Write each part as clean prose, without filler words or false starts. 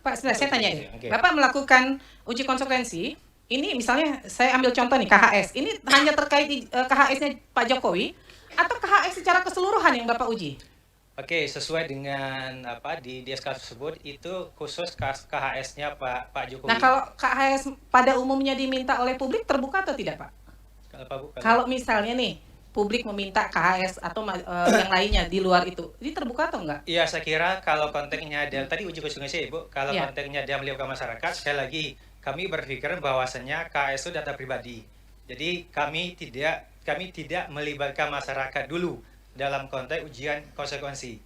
Pak, saya tanya deh. Oke. Bapak melakukan uji konsekuensi, ini misalnya saya ambil contoh nih KHS. Ini hanya terkait KHS-nya Pak Jokowi atau KHS secara keseluruhan yang Bapak uji? Oke, sesuai dengan apa di SK tersebut itu khusus KHS-nya Pak Nah, Jokowi. kalau KHS pada umumnya diminta oleh publik terbuka atau tidak, Pak? Kalau Pak Bu, Kalau misalnya nih publik meminta KHS atau yang lainnya di luar itu, ini terbuka atau enggak? iya, saya kira kalau konteksnya ada tadi uji konsekuensi, Ibu, kalau Ya. konteksnya dia melibatkan masyarakat, sekali lagi kami berpikir bahwasannya KHS itu data pribadi. Jadi kami tidak melibatkan masyarakat dulu dalam konteks ujian konsekuensi.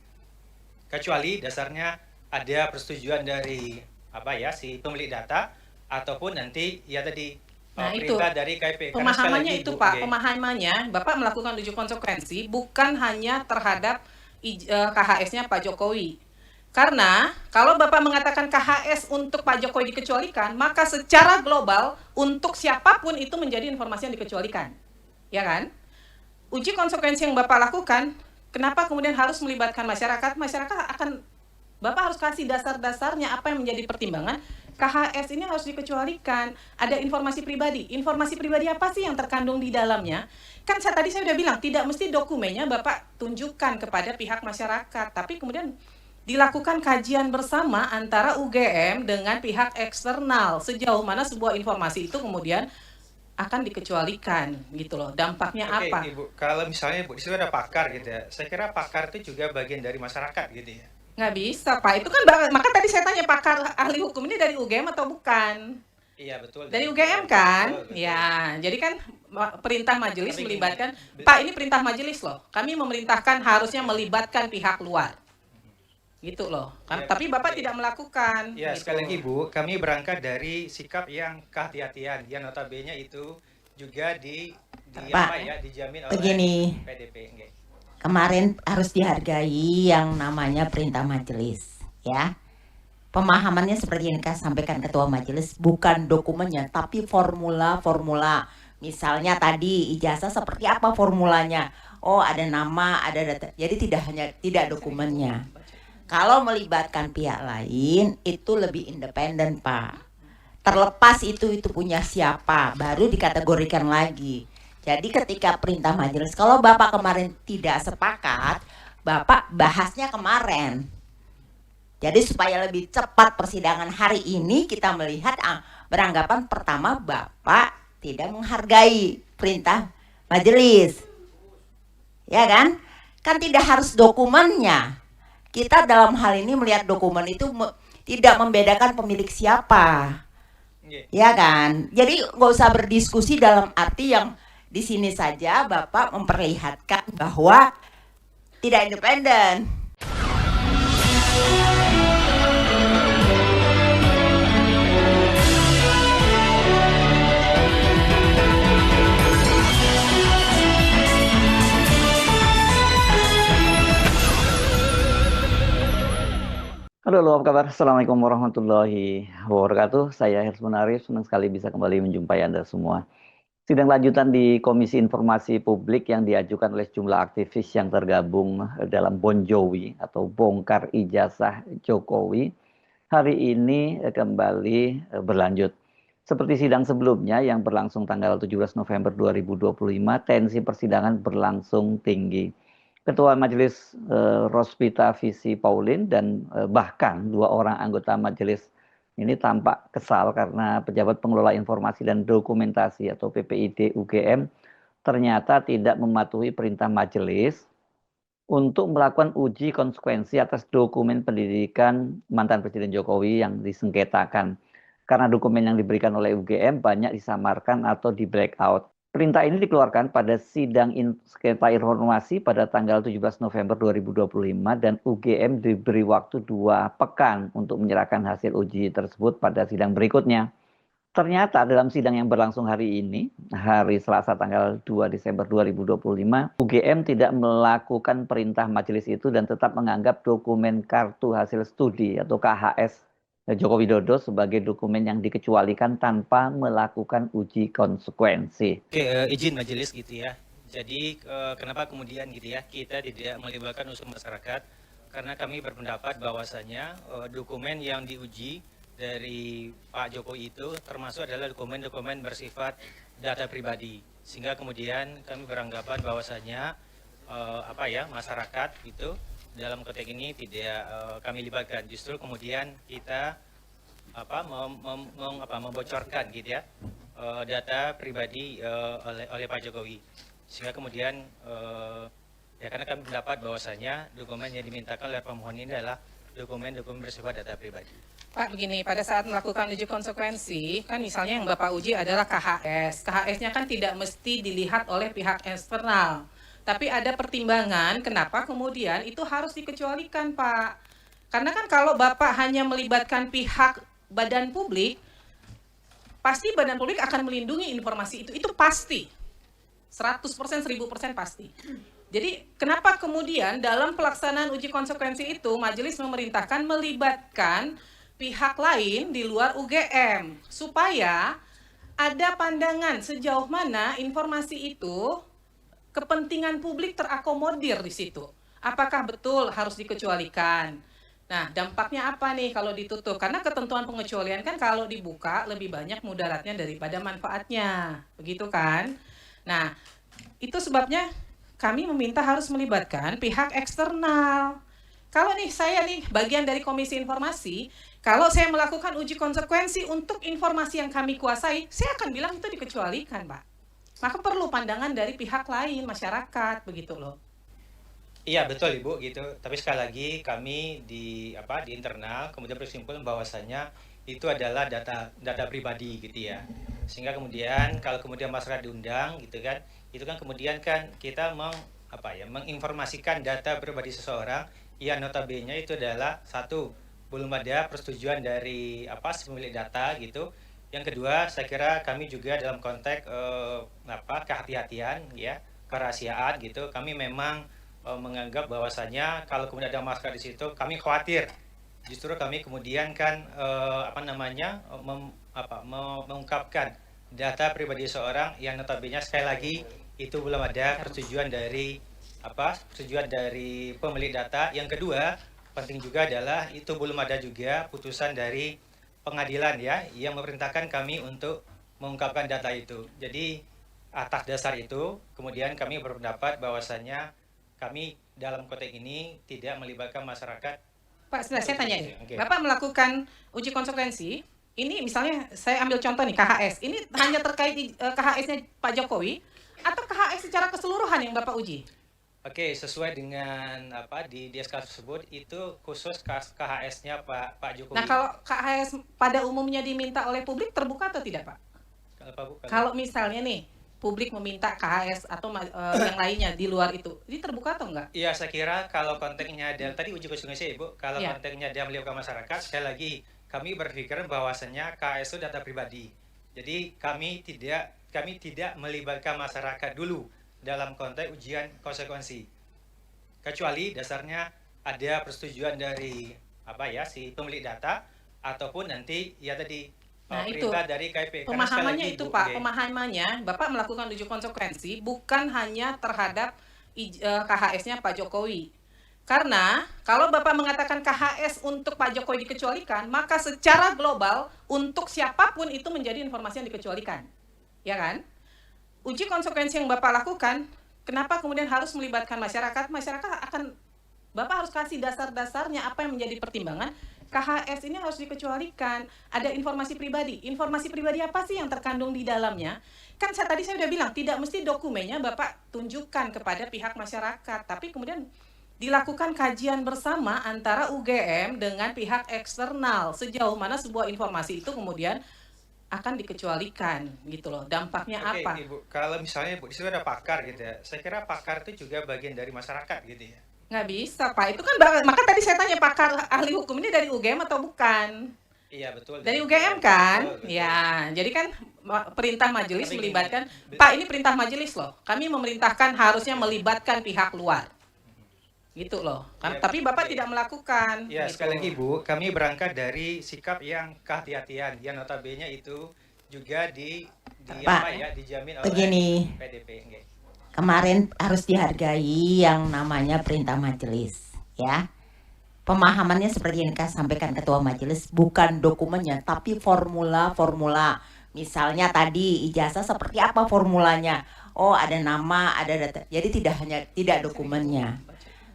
Kecuali dasarnya ada persetujuan dari apa ya si pemilik data ataupun nanti ya tadi Nah, itu perintah dari KIP. Karena sekali pemahamannya lagi itu, Bu, Pak. oke. Pemahamannya Bapak melakukan uji konsekuensi bukan hanya terhadap KHS-nya Pak Jokowi. Karena kalau Bapak mengatakan KHS untuk Pak Jokowi dikecualikan, maka secara global untuk siapapun itu menjadi informasi yang dikecualikan. Ya kan? Uji konsekuensi yang Bapak lakukan, kenapa kemudian harus melibatkan masyarakat? Masyarakat akan, Bapak harus kasih dasar-dasarnya apa yang menjadi pertimbangan. KHS ini harus dikecualikan. Ada informasi pribadi. Informasi pribadi apa sih yang terkandung di dalamnya? Kan tadi saya udah bilang, tidak mesti dokumennya Bapak tunjukkan kepada pihak masyarakat. Tapi kemudian dilakukan kajian bersama antara UGM dengan pihak eksternal. Sejauh mana sebuah informasi itu kemudian akan dikecualikan gitu loh. Dampaknya Oke, apa? Ibu, kalau misalnya Bu, di situ ada pakar gitu ya. Saya kira pakar itu juga bagian dari masyarakat gitu ya. Nggak bisa, Pak. Itu kan, maka tadi saya tanya pakar ahli hukum ini dari UGM atau bukan? Iya, betul Dari dari UGM UGM. kan? Betul, betul. Ya, jadi kan perintah majelis Tapi gini, melibatkan, Pak ini perintah majelis loh. Kami memerintahkan harusnya melibatkan pihak luar. Gitu loh. Kan? ya, Tapi Bapak ya, tidak melakukan. ya, Gitu. sekali lagi Bu, kami berangkat dari sikap yang kehati-hatian, yang notabene itu juga Pak, dijamin oleh begini, PDP. Oke. kemarin harus dihargai yang namanya perintah majelis, ya. Pemahamannya seperti yang sampaikan Ketua Majelis, bukan dokumennya, tapi formula-formula. Misalnya tadi ijazah seperti apa formulanya? Oh, ada nama, ada data. Jadi tidak dokumennya. Kalau melibatkan pihak lain, itu lebih independen, Pak. Terlepas itu punya siapa, baru dikategorikan lagi. Jadi ketika perintah majelis, kalau Bapak kemarin tidak sepakat, Bapak bahasnya kemarin. Jadi supaya lebih cepat persidangan hari ini, kita melihat beranggapan pertama Bapak tidak menghargai perintah majelis. Ya kan? Kan tidak harus dokumennya. Kita dalam hal ini melihat dokumen itu tidak membedakan pemilik siapa. Ya kan? Jadi nggak usah berdiskusi dalam arti yang di sini saja Bapak memperlihatkan bahwa tidak independen. Halo, apa kabar? Assalamualaikum warahmatullahi wabarakatuh. Saya Hersman Arif, senang sekali bisa kembali menjumpai Anda semua. Sidang lanjutan di Komisi Informasi Publik yang diajukan oleh sejumlah aktivis yang tergabung dalam Bonjowi atau Bongkar Ijazah Jokowi hari ini kembali berlanjut. Seperti sidang sebelumnya yang berlangsung tanggal 17 November 2025, tensi persidangan berlangsung tinggi. Ketua Majelis Rospita Visi Paulin dan bahkan dua orang anggota majelis ini tampak kesal karena pejabat pengelola informasi dan dokumentasi atau PPID UGM ternyata tidak mematuhi perintah majelis untuk melakukan uji konsekuensi atas dokumen pendidikan mantan Presiden Jokowi yang disengketakan. Karena dokumen yang diberikan oleh UGM banyak disamarkan atau di blackout. Perintah ini dikeluarkan pada sidang sengketa informasi pada tanggal 17 November 2025 dan UGM diberi waktu 2 pekan untuk menyerahkan hasil uji tersebut pada sidang berikutnya. Ternyata dalam sidang yang berlangsung hari ini, hari Selasa tanggal 2 Desember 2025, UGM tidak melakukan perintah majelis itu dan tetap menganggap dokumen kartu hasil studi atau KHS Joko Widodo sebagai dokumen yang dikecualikan tanpa melakukan uji konsekuensi. Oke, izin majelis gitu ya. Jadi kenapa kemudian gitu ya kita tidak melibatkan unsur masyarakat karena kami berpendapat bahwasanya dokumen yang diuji dari Pak Jokowi itu termasuk adalah dokumen-dokumen bersifat data pribadi, sehingga kemudian kami beranggapan bahwasanya masyarakat itu dalam konteks ini tidak kami libatkan, justru kemudian kita membocorkan gitu ya data pribadi oleh Pak Jokowi, sehingga kemudian karena kami mendapat bahwasanya dokumen yang dimintakan oleh pemohon ini adalah dokumen-dokumen bersifat data pribadi. Pak, begini, pada saat melakukan uji konsekuensi, kan misalnya yang Bapak uji adalah KHS. KHS-nya kan tidak mesti dilihat oleh pihak eksternal. Tapi ada pertimbangan kenapa kemudian itu harus dikecualikan, Pak. Karena kan kalau Bapak hanya melibatkan pihak badan publik, pasti badan publik akan melindungi informasi itu. Itu pasti. 100%, 1000% pasti. Jadi kenapa kemudian dalam pelaksanaan uji konsekuensi itu majelis memerintahkan melibatkan pihak lain di luar UGM supaya ada pandangan sejauh mana informasi itu kepentingan publik terakomodir di situ. Apakah betul harus dikecualikan? Nah, dampaknya apa nih kalau ditutup? Karena ketentuan pengecualian kan kalau dibuka lebih banyak mudaratnya daripada manfaatnya. Begitu kan? Nah, itu sebabnya kami meminta harus melibatkan pihak eksternal. Kalau nih saya nih bagian dari Komisi Informasi, kalau saya melakukan uji konsekuensi untuk informasi yang kami kuasai, saya akan bilang itu dikecualikan, Pak. Maka perlu pandangan dari pihak lain, masyarakat, begitu loh. Iya betul Ibu gitu. Tapi sekali lagi kami di internal kemudian berkesimpulan bahwasanya itu adalah data pribadi gitu ya. Sehingga kemudian kalau kemudian masyarakat diundang gitu kan, itu kan kemudian kan kita menginformasikan data pribadi seseorang yang notabene itu adalah satu, belum ada persetujuan dari si pemilik data gitu. Yang kedua, saya kira kami juga dalam konteks kehati-hatian ya, kerahasiaan gitu. Kami memang menganggap bahwasanya kalau kemudian ada masyarakat di situ, kami khawatir. Justru kami kemudian kan mengungkapkan data pribadi seorang yang notabene sekali lagi itu belum ada persetujuan dari pemilik data. Yang kedua, penting juga adalah itu belum ada juga putusan dari pengadilan ya yang memerintahkan kami untuk mengungkapkan data itu. Jadi atas dasar itu kemudian kami berpendapat bahwasanya kami dalam konteks ini tidak melibatkan masyarakat. Pak, saya tanya ini. Okay. Bapak melakukan uji konsekuensi, ini misalnya saya ambil contoh nih KHS. Ini hanya terkait KHS-nya Pak Jokowi atau KHS secara keseluruhan yang Bapak uji? Oke, sesuai dengan di SK tersebut itu khusus KHS-nya Pak Jokowi. Nah, kalau KHS pada umumnya diminta oleh publik terbuka atau tidak, Pak? Kalau misalnya nih publik meminta KHS atau yang lainnya di luar itu, ini terbuka atau enggak? Iya, saya kira kalau konteksnya tadi uji konsekuensi Ibu, kalau konteksnya dia melibatkan masyarakat, sekali lagi kami berpikir bahwasanya KHS itu data pribadi. Jadi kami tidak melibatkan masyarakat dulu dalam konteks ujian konsekuensi, kecuali dasarnya ada persetujuan dari si pemilik data ataupun nanti perintah dari KIP. Pemahamannya itu Pak, pemahamannya Bapak melakukan uji konsekuensi bukan hanya terhadap KHS-nya Pak Jokowi. Karena kalau Bapak mengatakan KHS untuk Pak Jokowi dikecualikan, maka secara global untuk siapapun itu menjadi informasi yang dikecualikan. Ya kan? Uji konsekuensi yang Bapak lakukan, kenapa kemudian harus melibatkan masyarakat? Masyarakat Bapak harus kasih dasar-dasarnya apa yang menjadi pertimbangan. KHS ini harus dikecualikan. Ada informasi pribadi. Informasi pribadi apa sih yang terkandung di dalamnya? Kan tadi saya udah bilang, tidak mesti dokumennya Bapak tunjukkan kepada pihak masyarakat. Tapi kemudian dilakukan kajian bersama antara UGM dengan pihak eksternal. Sejauh mana sebuah informasi itu kemudian akan dikecualikan gitu loh. Dampaknya apa? Ibu, kalau misalnya Ibu, di situ ada pakar gitu ya. Saya kira pakar itu juga bagian dari masyarakat gitu ya. Nggak bisa Pak, itu kan maka tadi saya tanya pakar ahli hukum ini dari UGM atau bukan? Iya betul. Dari UGM kan? Betul. Ya, jadi kan perintah majelis melibatkan, Pak ini perintah majelis loh, kami memerintahkan harusnya melibatkan pihak luar. Gitu loh, kan? Tapi Bapak tidak melakukan. Ya, gitu. Sekali lagi Bu, kami berangkat dari sikap yang kehati-hatian, yang notabene itu juga dijamin oleh PDP. Kemarin harus dihargai yang namanya perintah majelis, ya. pemahamannya seperti yang sampaikan Ketua Majelis, bukan dokumennya, tapi formula-formula. Misalnya tadi ijazah seperti apa formulanya? Oh, ada nama, ada data. Jadi tidak dokumennya.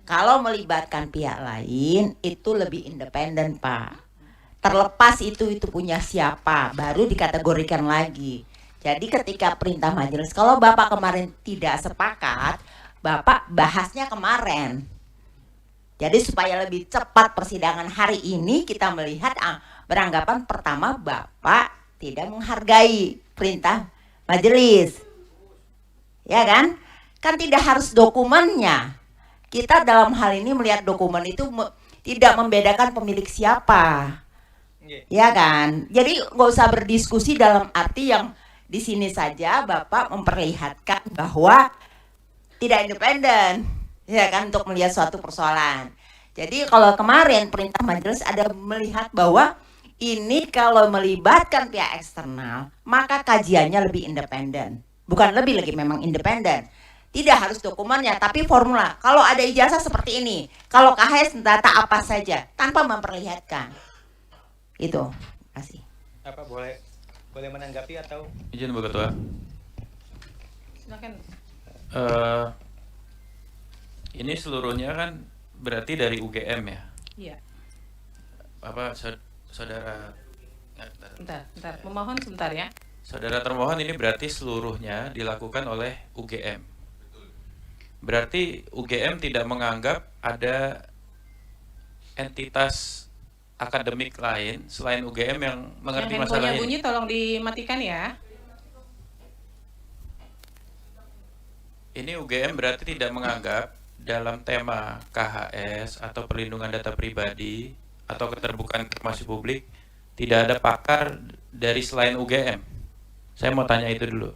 Kalau melibatkan pihak lain itu lebih independen, Pak. Terlepas itu punya siapa, baru dikategorikan lagi. Jadi ketika perintah majelis, kalau Bapak kemarin tidak sepakat, Bapak bahasnya kemarin. Jadi supaya lebih cepat persidangan hari ini, kita melihat beranggapan pertama Bapak tidak menghargai perintah majelis. Ya kan? Kan tidak harus dokumennya. Kita dalam hal ini melihat dokumen itu tidak membedakan pemilik siapa. Ya kan? Jadi nggak usah berdiskusi dalam arti yang di sini saja Bapak memperlihatkan bahwa tidak independen, ya kan, untuk melihat suatu persoalan. Jadi kalau kemarin perintah majelis ada melihat bahwa ini kalau melibatkan pihak eksternal, maka kajiannya lebih independen. Bukan lebih lagi, memang independen. Tidak harus dokumennya, tapi formula. Kalau ada ijazah seperti ini, kalau KHS data apa saja, tanpa memperlihatkan. Itu, kasih. Apa boleh menanggapi atau? Izin Bu Ketua. Silakan. Ini seluruhnya kan berarti dari UGM ya? Iya. Apa saudara? Bentar. Memohon sebentar ya. Saudara termohon, ini berarti seluruhnya dilakukan oleh UGM. Berarti UGM tidak menganggap ada entitas akademik lain selain UGM yang mengerti Yang masalah handphonenya ini. bunyi tolong dimatikan ya. Ini UGM berarti tidak menganggap dalam tema KHS atau perlindungan data pribadi atau keterbukaan informasi publik tidak ada pakar dari selain UGM. Saya mau tanya itu dulu.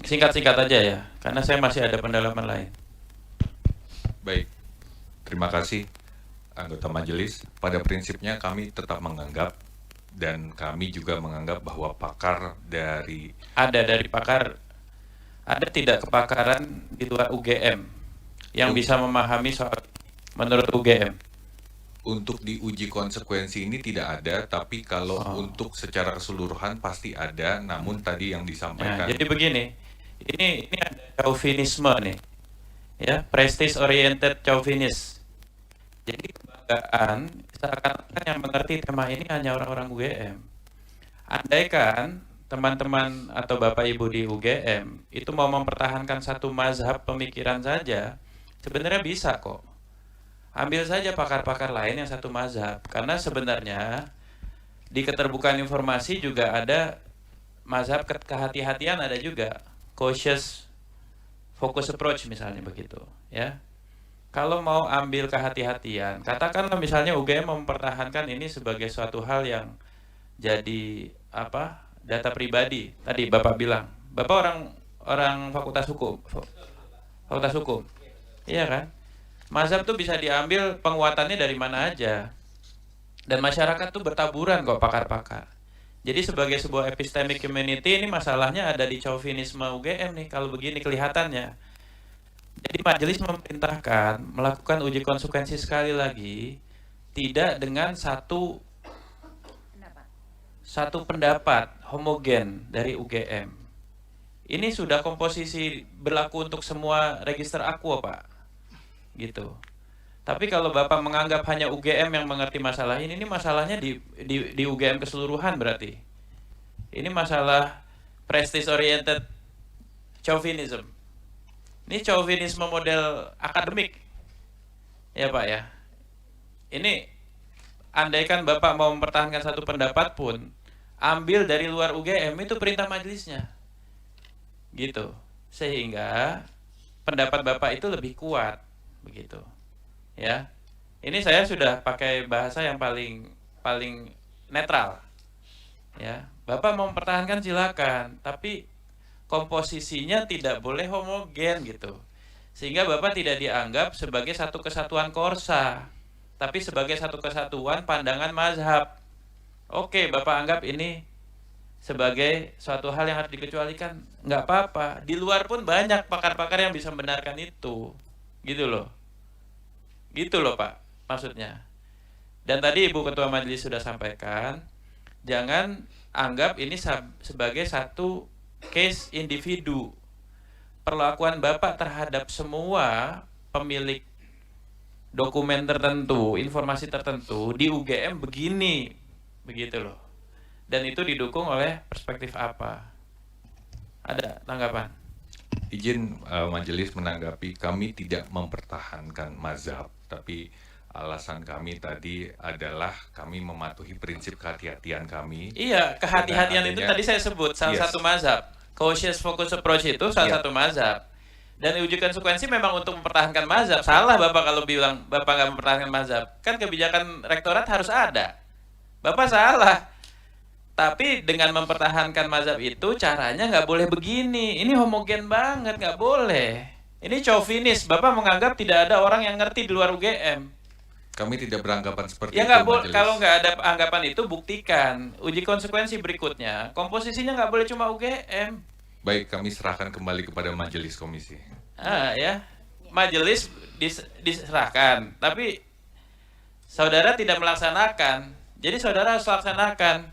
Singkat-singkat aja ya, karena saya masih ada pendalaman lain. Baik, terima kasih anggota majelis. Pada prinsipnya kami tetap menganggap dan kami juga menganggap bahwa pakar dari Pakar, ada tidak kepakaran di luar UGM yang bisa memahami soal menurut UGM? untuk diuji konsekuensi ini tidak ada, tapi kalau untuk secara keseluruhan pasti ada. Namun tadi yang disampaikan. Nah, jadi begini, ini ada chauvinisme nih, ya, prestige oriented chauvinis. Jadi kebanggaan seakan-akan yang mengerti tema ini hanya orang-orang UGM. Andaikan teman-teman atau Bapak Ibu di UGM itu mau mempertahankan satu mazhab pemikiran saja, sebenarnya bisa kok. Ambil saja pakar-pakar lain yang satu mazhab, karena sebenarnya di keterbukaan informasi juga ada mazhab kehati-hatian, ada juga cautious focus approach misalnya begitu, ya. Kalau mau ambil kehati-hatian, katakanlah misalnya UGM mempertahankan ini sebagai suatu hal yang jadi data pribadi. Tadi Bapak bilang, Bapak orang fakultas hukum, iya kan? Mazhab tuh bisa diambil penguatannya dari mana aja, dan masyarakat tuh bertaburan kok pakar-pakar. Jadi sebagai sebuah epistemic community, ini masalahnya ada di chauvinisme UGM nih kalau begini kelihatannya. Jadi majelis memerintahkan melakukan uji konsekuensi sekali lagi, tidak dengan satu pendapat homogen dari UGM. Ini sudah komposisi berlaku untuk semua register Aqua, Pak. Gitu. Tapi kalau Bapak menganggap hanya UGM yang mengerti masalah ini masalahnya di UGM keseluruhan berarti. Ini masalah prestige oriented chauvinism. Ini chauvinisme model akademik. Ya Pak ya. Ini andaikan Bapak mau mempertahankan satu pendapat pun, ambil dari luar UGM, itu perintah majelisnya. Gitu. Sehingga pendapat Bapak itu lebih kuat. Begitu, ya. Ini saya sudah pakai bahasa yang paling netral, ya. Bapak mau mempertahankan silakan, tapi komposisinya tidak boleh homogen gitu, sehingga Bapak tidak dianggap sebagai satu kesatuan korsa, tapi sebagai satu kesatuan pandangan mazhab. Oke, Bapak anggap ini sebagai suatu hal yang harus dikecualikan, nggak apa-apa. Di luar pun banyak pakar-pakar yang bisa membenarkan itu. Gitu loh Pak. maksudnya. Dan tadi Ibu Ketua Majelis sudah sampaikan, jangan anggap ini sebagai satu case individu. Perlakuan Bapak terhadap semua pemilik dokumen tertentu, informasi tertentu di UGM begini, begitu loh. Dan itu didukung oleh perspektif apa? Ada tanggapan? Izin majelis menanggapi, kami tidak mempertahankan mazhab, tapi alasan kami tadi adalah kami mematuhi prinsip kehati-hatian kami. Iya, kehati-hatian itu tadi saya sebut salah satu mazhab. Cautious focus approach itu salah satu mazhab. Dan uji konsekuensi memang untuk mempertahankan mazhab. Salah Bapak kalau bilang Bapak nggak mempertahankan mazhab. Kan kebijakan rektorat harus ada. Bapak salah. Tapi dengan mempertahankan mazhab itu caranya nggak boleh begini. Ini homogen banget, nggak boleh. Ini chauvinis. Bapak menganggap tidak ada orang yang ngerti di luar UGM. Kami tidak beranggapan seperti Ya itu, nggak boleh. majelis. Kalau nggak ada anggapan itu buktikan. Uji konsekuensi berikutnya. Komposisinya nggak boleh cuma UGM. Baik, kami serahkan kembali kepada majelis komisi. Ya, majelis diserahkan. Tapi saudara tidak melaksanakan. Jadi saudara harus laksanakan.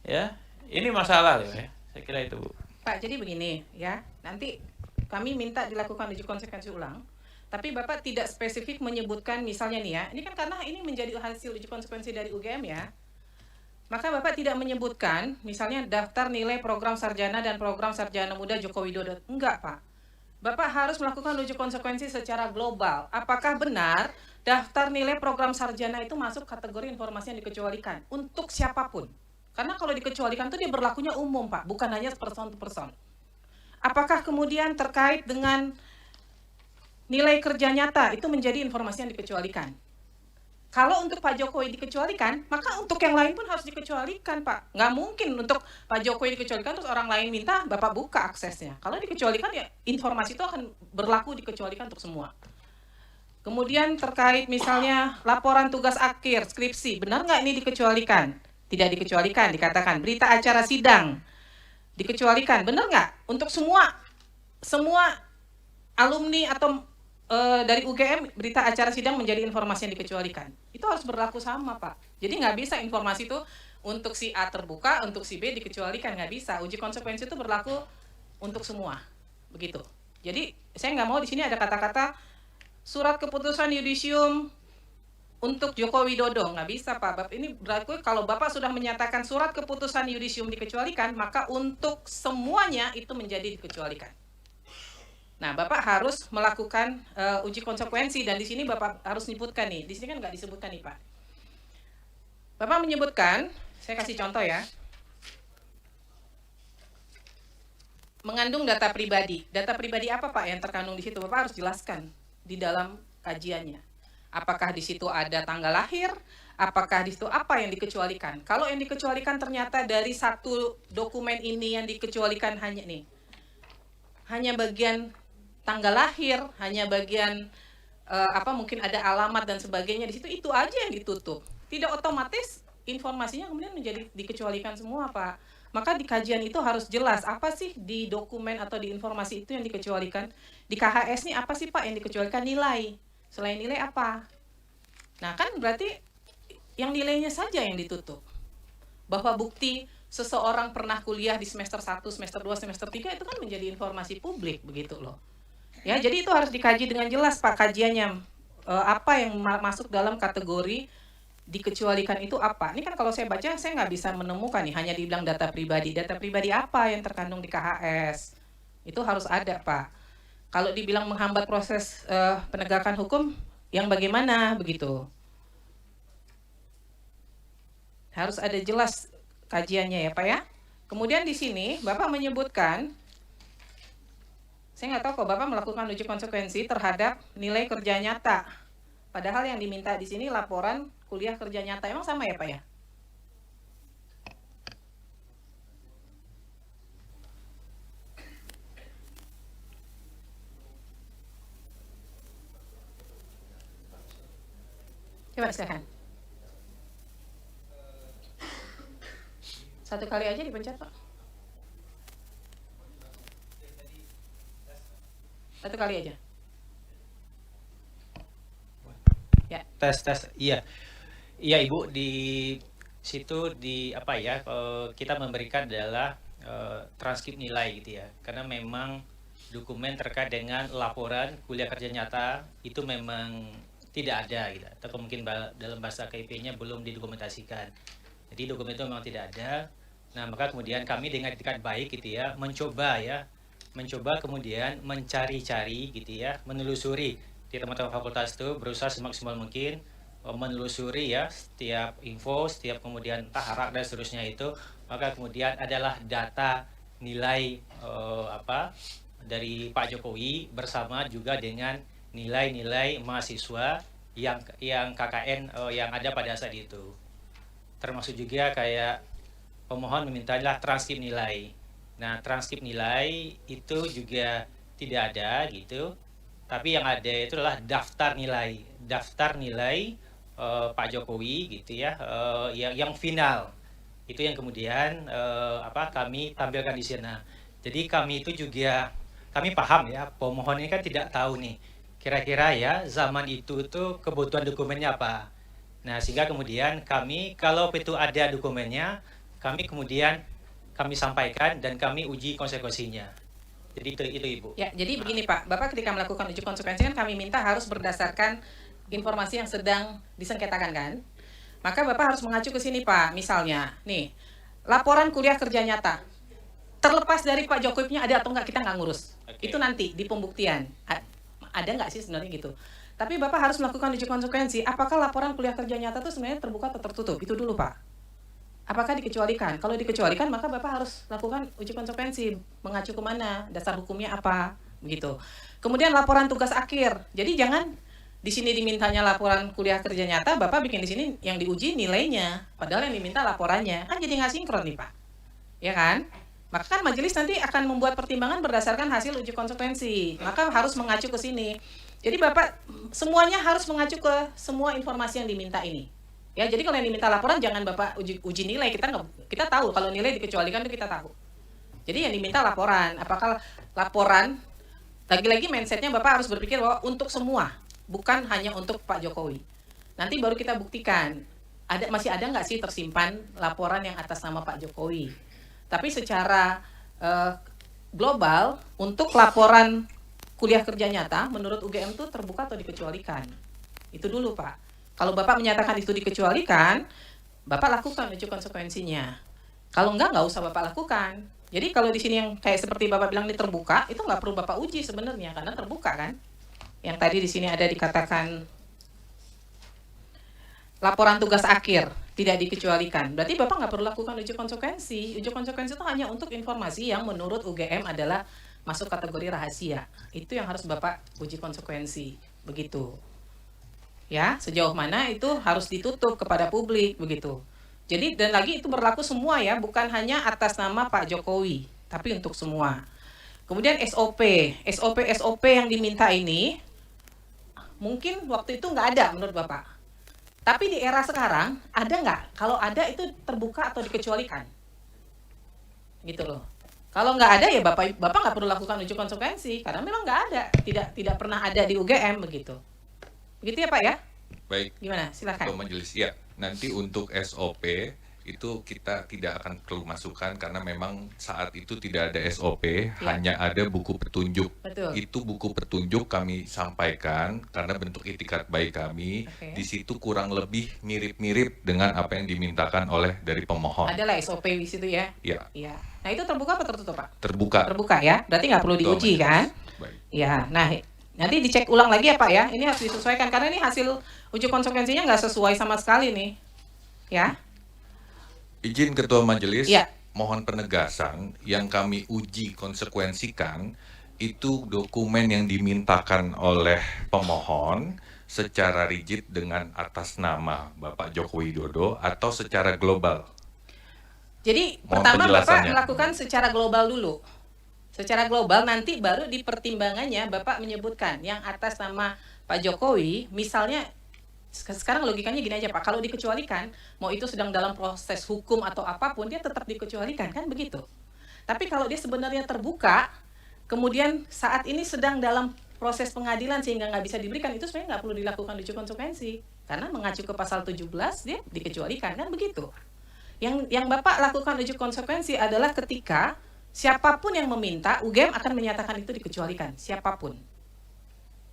Ya, ini masalah loh ya. Saya kira itu, Bu. Pak, jadi begini ya, nanti kami minta dilakukan uji konsekuensi ulang, tapi Bapak tidak spesifik menyebutkan misalnya nih ya, ini kan karena ini menjadi hasil uji konsekuensi dari UGM ya, maka Bapak tidak menyebutkan misalnya daftar nilai program sarjana dan program sarjana muda Joko Widodo. Enggak, Pak. Bapak harus melakukan uji konsekuensi secara global. Apakah benar daftar nilai program sarjana itu masuk kategori informasi yang dikecualikan untuk siapapun? Karena kalau dikecualikan itu dia berlakunya umum, Pak, bukan hanya person to person. Apakah kemudian terkait dengan nilai kerja nyata itu menjadi informasi yang dikecualikan? Kalau untuk Pak Jokowi dikecualikan, maka untuk yang lain pun harus dikecualikan, Pak. Nggak mungkin untuk Pak Jokowi dikecualikan terus orang lain minta Bapak buka aksesnya. Kalau dikecualikan ya informasi itu akan berlaku dikecualikan untuk semua. Kemudian terkait misalnya laporan tugas akhir, skripsi, benar nggak ini dikecualikan? Tidak dikecualikan, dikatakan berita acara sidang dikecualikan, benar nggak? Untuk semua alumni atau dari UGM berita acara sidang menjadi informasi yang dikecualikan. Itu harus berlaku sama, Pak. Jadi nggak bisa informasi itu untuk si A terbuka, untuk si B dikecualikan, nggak bisa. Uji konsekuensi itu berlaku untuk semua, begitu. Jadi saya nggak mau di sini ada kata-kata surat keputusan yudisium untuk Joko Widodo, nggak bisa, Pak. Ini berarti kalau Bapak sudah menyatakan surat keputusan yudisium dikecualikan, maka untuk semuanya itu menjadi dikecualikan. Nah, Bapak harus melakukan uji konsekuensi dan di sini Bapak harus menyebutkan nih. Di sini kan nggak disebutkan nih, Pak. Bapak menyebutkan, saya kasih contoh ya. Mengandung data pribadi. Data pribadi apa, Pak, yang terkandung di situ? Bapak harus jelaskan di dalam kajiannya. Apakah di situ ada tanggal lahir? Apakah di situ apa yang dikecualikan? Kalau yang dikecualikan ternyata dari satu dokumen ini yang dikecualikan hanya bagian tanggal lahir, hanya bagian mungkin ada alamat dan sebagainya di situ, itu aja yang ditutup. Tidak otomatis informasinya kemudian menjadi dikecualikan semua, Pak. Maka di kajian itu harus jelas apa sih di dokumen atau di informasi itu yang dikecualikan. Di KHS nih apa sih, Pak, yang dikecualikan? Nilai. Selain nilai apa? Nah, kan berarti yang nilainya saja yang ditutup. Bahwa bukti seseorang pernah kuliah di semester 1, semester 2, semester 3 itu kan menjadi informasi publik, begitu loh. Ya, jadi itu harus dikaji dengan jelas, Pak, kajiannya. Apa yang masuk dalam kategori dikecualikan itu apa? Ini kan kalau saya baca, saya nggak bisa menemukan nih, hanya dibilang data pribadi. Data pribadi apa yang terkandung di KHS? Itu harus ada, Pak. Kalau dibilang menghambat proses penegakan hukum, yang bagaimana begitu? Harus ada jelas kajiannya ya, Pak ya. Kemudian di sini Bapak menyebutkan, saya nggak tahu kok Bapak melakukan uji konsekuensi terhadap nilai kerja nyata. Padahal yang diminta di sini laporan kuliah kerja nyata. Emang sama ya, Pak ya? Coba silakan. Satu kali aja dipencet, Pak. Satu kali aja. Ya, tes. Iya. Iya Ibu, di situ kita memberikan adalah transkrip nilai gitu ya. Karena memang dokumen terkait dengan laporan kuliah kerja nyata itu memang tidak ada gitu. Atau mungkin dalam bahasa KIP-nya belum didokumentasikan. Jadi dokumen itu memang tidak ada. Nah, maka kemudian kami dengan etikat baik gitu ya, mencoba kemudian mencari-cari gitu ya, menelusuri di teman-teman fakultas itu, berusaha semaksimal mungkin menelusuri ya setiap info, setiap kemudian taharak dan seterusnya itu, maka kemudian adalah data nilai dari Pak Jokowi bersama juga dengan nilai-nilai mahasiswa yang KKN yang ada pada saat itu. Termasuk juga kayak pemohon memintalah transkrip nilai. Nah, transkrip nilai itu juga tidak ada gitu. Tapi yang ada itu adalah daftar nilai Pak Jokowi gitu ya, yang final. Itu yang kemudian kami tampilkan di sana. Jadi kami itu juga kami paham ya, pemohon ini kan tidak tahu nih kira-kira ya zaman itu tuh kebutuhan dokumennya apa. Nah, sehingga kemudian kami kalau itu ada dokumennya, kami sampaikan dan kami uji konsekuensinya. Jadi itu Ibu. Ya, jadi begini Pak, Bapak ketika melakukan uji konsekuensi kan kami minta harus berdasarkan informasi yang sedang disengketakan kan. Maka Bapak harus mengacu ke sini Pak. Misalnya, nih, laporan kuliah kerja nyata. Terlepas dari Pak Jokowi-nya ada atau enggak, kita nggak ngurus. Oke. Itu nanti di pembuktian. Ada nggak sih sebenarnya gitu. Tapi Bapak harus melakukan uji konsekuensi. Apakah laporan kuliah kerja nyata itu sebenarnya terbuka atau tertutup? Itu dulu Pak. Apakah dikecualikan? Kalau dikecualikan maka Bapak harus lakukan uji konsekuensi. Mengacu kemana? Dasar hukumnya apa? Begitu. Kemudian laporan tugas akhir. Jadi jangan di sini dimintanya laporan kuliah kerja nyata, Bapak bikin di sini yang diuji nilainya. Padahal yang diminta laporannya. Kan jadi nggak sinkron nih Pak. Ya kan? Maka kan majelis nanti akan membuat pertimbangan berdasarkan hasil uji konsekuensi. Maka harus mengacu ke sini. Jadi Bapak semuanya harus mengacu ke semua informasi yang diminta ini. Ya, jadi kalau yang diminta laporan jangan Bapak uji nilai, kita tahu kalau nilai dikecualikan itu kita tahu. Jadi yang diminta laporan, apakah laporan lagi-lagi mindsetnya Bapak harus berpikir bahwa untuk semua, bukan hanya untuk Pak Jokowi. Nanti baru kita buktikan masih ada nggak sih tersimpan laporan yang atas nama Pak Jokowi. Tapi secara global untuk laporan kuliah kerja nyata menurut UGM itu terbuka atau dikecualikan. Itu dulu Pak. Kalau Bapak menyatakan itu dikecualikan, Bapak lakukan uji konsekuensinya. Kalau nggak usah Bapak lakukan. Jadi kalau di sini yang kayak seperti Bapak bilang ini terbuka, itu nggak perlu Bapak uji sebenarnya karena terbuka kan. Yang tadi di sini ada dikatakan laporan tugas akhir tidak dikecualikan. Berarti Bapak nggak perlu lakukan uji konsekuensi. Uji konsekuensi itu hanya untuk informasi yang menurut UGM adalah masuk kategori rahasia. Itu yang harus Bapak uji konsekuensi. Begitu. Ya, sejauh mana itu harus ditutup kepada publik begitu. Jadi dan lagi itu berlaku semua ya, bukan hanya atas nama Pak Jokowi, tapi untuk semua. Kemudian SOP yang diminta ini mungkin waktu itu nggak ada menurut Bapak. Tapi di era sekarang ada nggak? Kalau ada itu terbuka atau dikecualikan? Gitu loh. Kalau nggak ada ya Bapak nggak perlu lakukan uji konsekuensi karena memang nggak ada, tidak pernah ada di UGM begitu. Begitu ya Pak ya? Baik. Gimana? Silakan. Ketua Majelis, ya. Nanti untuk SOP itu kita tidak akan perlu masukkan karena memang saat itu tidak ada SOP, hanya ada buku petunjuk. Betul. Itu buku petunjuk kami sampaikan karena bentuk itikat baik kami. Di situ kurang lebih mirip-mirip dengan apa yang dimintakan oleh dari pemohon. Adalah SOP di situ ya? Iya. Iya. Nah itu terbuka apa tertutup Pak? Terbuka. Terbuka ya? Berarti nggak perlu diuji kan? Baik. Iya. Nah nanti dicek ulang lagi ya Pak ya. Ini harus disesuaikan karena ini hasil uji konsekuensinya nggak sesuai sama sekali nih. Ya. Izin Ketua Majelis, Ya. mohon penegasan yang kami uji konsekuensikan itu dokumen yang dimintakan oleh pemohon secara rigid dengan atas nama Bapak Joko Widodo atau secara global. Jadi Mohon pertama Bapak penjelasannya. melakukan secara global dulu. Secara global nanti baru di pertimbangannya Bapak menyebutkan yang atas nama Pak Jokowi, misalnya sekarang logikanya gini aja Pak, kalau dikecualikan, mau itu sedang dalam proses hukum atau apapun, dia tetap dikecualikan, kan begitu. Tapi kalau dia sebenarnya terbuka, kemudian saat ini sedang dalam proses pengadilan sehingga nggak bisa diberikan, itu sebenarnya nggak perlu dilakukan uji konsekuensi. Karena mengacu ke pasal 17 dia dikecualikan, kan begitu. Yang Bapak lakukan uji konsekuensi adalah ketika siapapun yang meminta, UGM akan menyatakan itu dikecualikan, siapapun.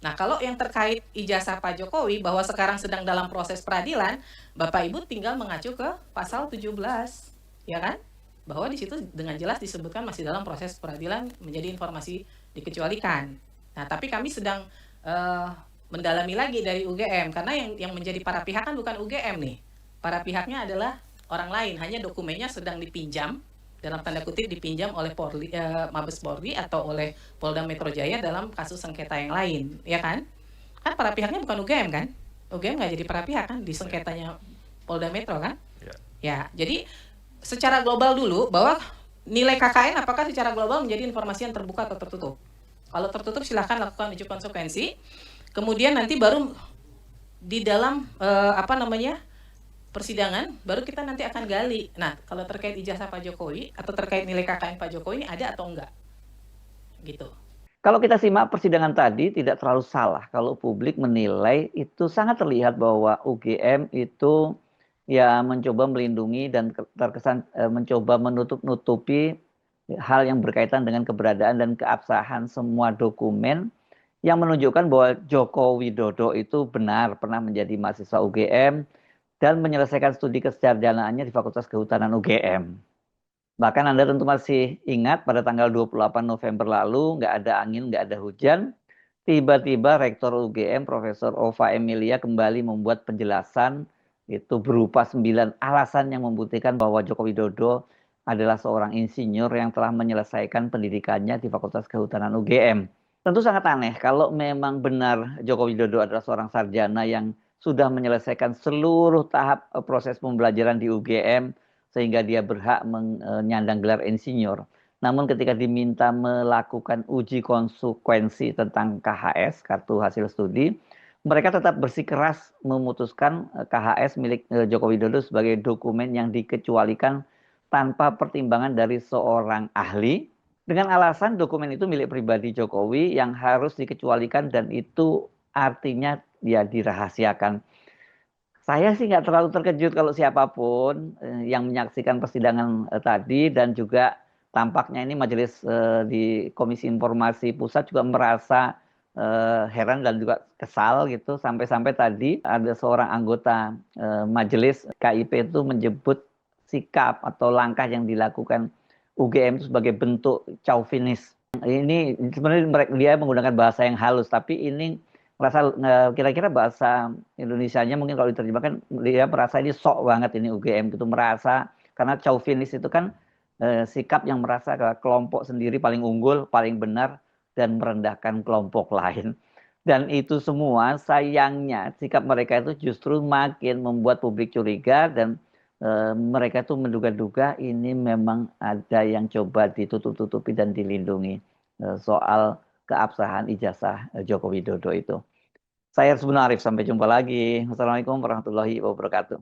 Nah, kalau yang terkait ijazah Pak Jokowi bahwa sekarang sedang dalam proses peradilan, Bapak Ibu tinggal mengacu ke pasal 17, ya kan? Bahwa di situ dengan jelas disebutkan masih dalam proses peradilan menjadi informasi dikecualikan. Nah, tapi kami sedang mendalami lagi dari UGM karena yang menjadi para pihak kan bukan UGM nih. Para pihaknya adalah orang lain, hanya dokumennya sedang dipinjam dalam tanda kutip dipinjam oleh Mabes Polri atau oleh Polda Metro Jaya dalam kasus sengketa yang lain, ya kan? Kan para pihaknya bukan UGM kan? UGM nggak jadi para pihak kan di sengketanya Polda Metro kan? Ya, jadi secara global dulu bahwa nilai KKN apakah secara global menjadi informasi yang terbuka atau tertutup? Kalau tertutup silahkan lakukan uji konsekuensi. Kemudian nanti baru di dalam persidangan baru kita nanti akan gali. Nah, kalau terkait ijazah Pak Jokowi atau terkait nilai KKN Pak Jokowi ini ada atau enggak? Gitu. Kalau kita simak persidangan tadi tidak terlalu salah kalau publik menilai itu sangat terlihat bahwa UGM itu ya mencoba melindungi dan terkesan mencoba menutup-nutupi hal yang berkaitan dengan keberadaan dan keabsahan semua dokumen yang menunjukkan bahwa Joko Widodo itu benar pernah menjadi mahasiswa UGM dan menyelesaikan studi kesarjanaannya di Fakultas Kehutanan UGM. Bahkan Anda tentu masih ingat pada tanggal 28 November lalu, nggak ada angin, nggak ada hujan, tiba-tiba Rektor UGM, Profesor Ova Emilia kembali membuat penjelasan itu berupa 9 alasan yang membuktikan bahwa Joko Widodo adalah seorang insinyur yang telah menyelesaikan pendidikannya di Fakultas Kehutanan UGM. Tentu sangat aneh kalau memang benar Joko Widodo adalah seorang sarjana yang sudah menyelesaikan seluruh tahap proses pembelajaran di UGM sehingga dia berhak menyandang gelar insinyur. Namun ketika diminta melakukan uji konsekuensi tentang KHS, kartu hasil studi, mereka tetap bersikeras memutuskan KHS milik Joko Widodo sebagai dokumen yang dikecualikan tanpa pertimbangan dari seorang ahli dengan alasan dokumen itu milik pribadi Jokowi yang harus dikecualikan dan itu artinya ya dirahasiakan. Saya sih nggak terlalu terkejut kalau siapapun yang menyaksikan persidangan tadi dan juga tampaknya ini majelis di Komisi Informasi Pusat juga merasa heran dan juga kesal gitu sampai-sampai tadi ada seorang anggota majelis KIP itu menyebut sikap atau langkah yang dilakukan UGM itu sebagai bentuk chauvinis. Ini sebenarnya dia menggunakan bahasa yang halus tapi ini merasa kira-kira bahasa Indonesianya mungkin kalau diterjemahkan dia merasa ini sok banget ini UGM gitu merasa karena chauvinis itu kan sikap yang merasa kelompok sendiri paling unggul, paling benar dan merendahkan kelompok lain. Dan itu semua sayangnya sikap mereka itu justru makin membuat publik curiga dan mereka itu menduga-duga ini memang ada yang coba ditutup-tutupi dan dilindungi soal keabsahan ijazah Joko Widodo itu. Saya Hersbun Arif, sampai jumpa lagi. Wassalamualaikum warahmatullahi wabarakatuh.